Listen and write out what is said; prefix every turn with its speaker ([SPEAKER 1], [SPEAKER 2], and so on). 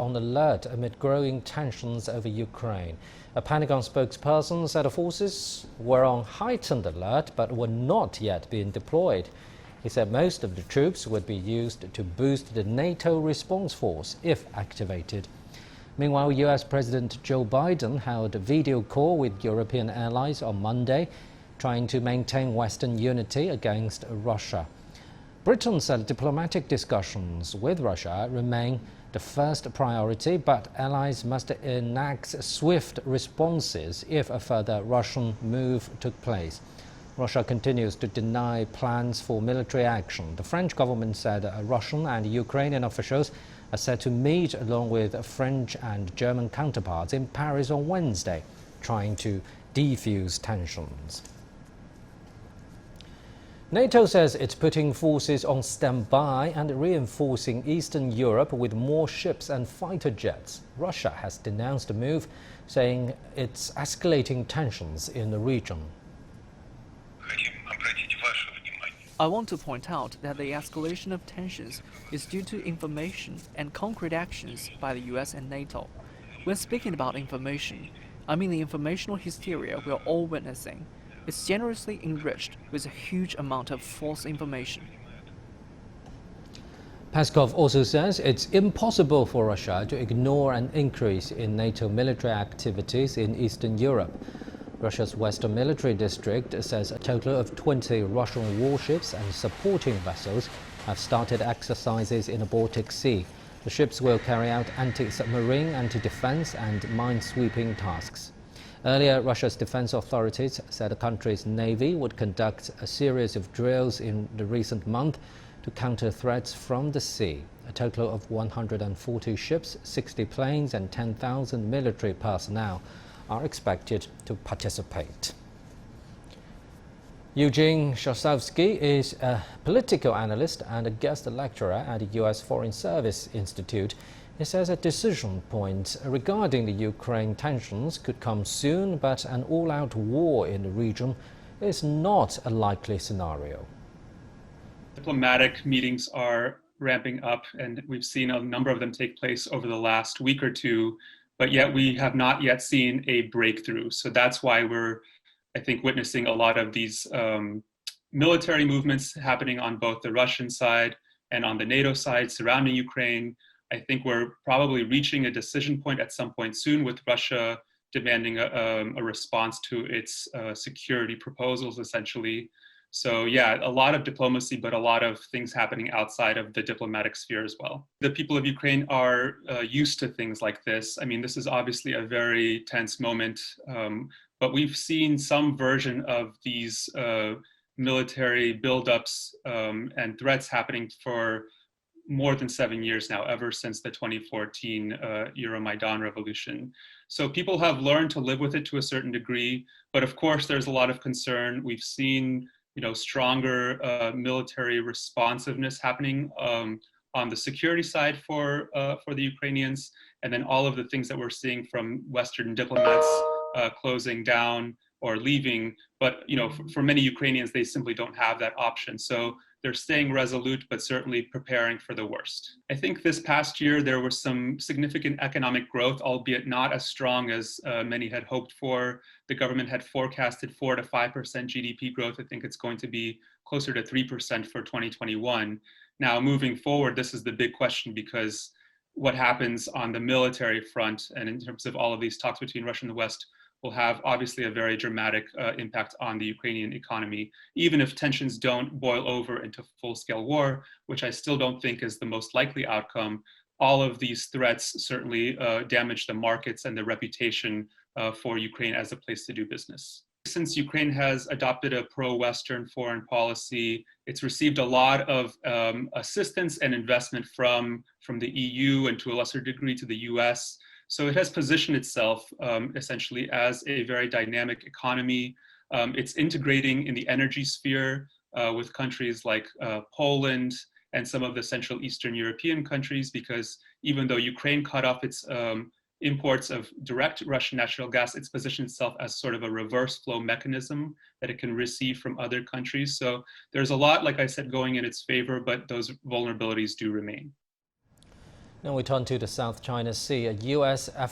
[SPEAKER 1] on alert amid growing tensions over Ukraine. A Pentagon spokesperson said the forces were on heightened alert but were not yet being deployed. He said most of the troops would be used to boost the NATO Response Force if activated. Meanwhile, U.S. President Joe Biden held a video call with European allies on Monday, trying to maintain Western unity against Russia. Britain said diplomatic discussions with Russia remain the first priority, but allies must enact swift responses if a further Russian move took place. Russia continues to deny plans for military action. The French government said Russian and Ukrainian officials are set to meet along with French and German counterparts in Paris on Wednesday, trying to defuse tensions. NATO says it's putting forces on standby and reinforcing Eastern Europe with more ships and fighter jets. Russia has denounced the move, saying it's escalating tensions in the region.
[SPEAKER 2] I want to point out that the escalation of tensions is due to information and concrete actions by the US and NATO. When speaking about information, I mean the informational hysteria we're all witnessing. It's generously enriched with a huge amount of false information.
[SPEAKER 1] Peskov also says it's impossible for Russia to ignore an increase in NATO military activities in Eastern Europe. Russia's Western Military District says a total of 20 Russian warships and supporting vessels have started exercises in the Baltic Sea. The ships will carry out anti-submarine, anti-defense and minesweeping tasks. Earlier, Russia's defense authorities said the country's navy would conduct a series of drills in the recent month to counter threats from the sea. A total of 140 ships, 60 planes and 10,000 military personnel are expected to participate. Eugene Shosovsky is a political analyst and a guest lecturer at the U.S. Foreign Service Institute. He says a decision point regarding the Ukraine tensions could come soon, but an all-out war in the region is not a likely scenario.
[SPEAKER 3] Diplomatic meetings are ramping up, and we've seen a number of them take place over the last week or two, but yet we have not yet seen a breakthrough. So that's why we're, I think, witnessing a lot of these military movements happening on both the Russian side and on the NATO side surrounding Ukraine. I think we're probably reaching a decision point at some point soon, with Russia demanding a response to its security proposals, essentially. So yeah, a lot of diplomacy, but a lot of things happening outside of the diplomatic sphere as well. The people of Ukraine are used to things like this. I mean, this is obviously a very tense moment, but we've seen some version of these military buildups and threats happening for more than 7 years now, ever since the 2014 Euromaidan revolution. So people have learned to live with it to a certain degree, but of course there's a lot of concern. We've seen, stronger military responsiveness happening on the security side for the Ukrainians, and then all of the things that we're seeing from Western diplomats closing down or leaving. But for many Ukrainians, they simply don't have that option. So they're staying resolute, but certainly preparing for the worst. I think this past year, there was some significant economic growth, albeit not as strong as many had hoped for. The government had forecasted 4 to 5% GDP growth. I think it's going to be closer to 3% for 2021. Now, moving forward, this is the big question, because what happens on the military front and in terms of all of these talks between Russia and the West will have obviously a very dramatic impact on the Ukrainian economy, even if tensions don't boil over into full-scale war, which I still don't think is the most likely outcome. All of these threats certainly damage the markets and the reputation for Ukraine as a place to do business. Since Ukraine has adopted a pro-Western foreign policy, it's received a lot of assistance and investment from the EU and to a lesser degree to the US. So it has positioned itself essentially as a very dynamic economy. It's integrating in the energy sphere with countries like Poland and some of the Central Eastern European countries, because even though Ukraine cut off its imports of direct Russian natural gas, it's positioned itself as sort of a reverse flow mechanism that it can receive from other countries. So there's a lot, like I said, going in its favor, but those vulnerabilities do remain.
[SPEAKER 1] Now we turn to the South China Sea. A U.S.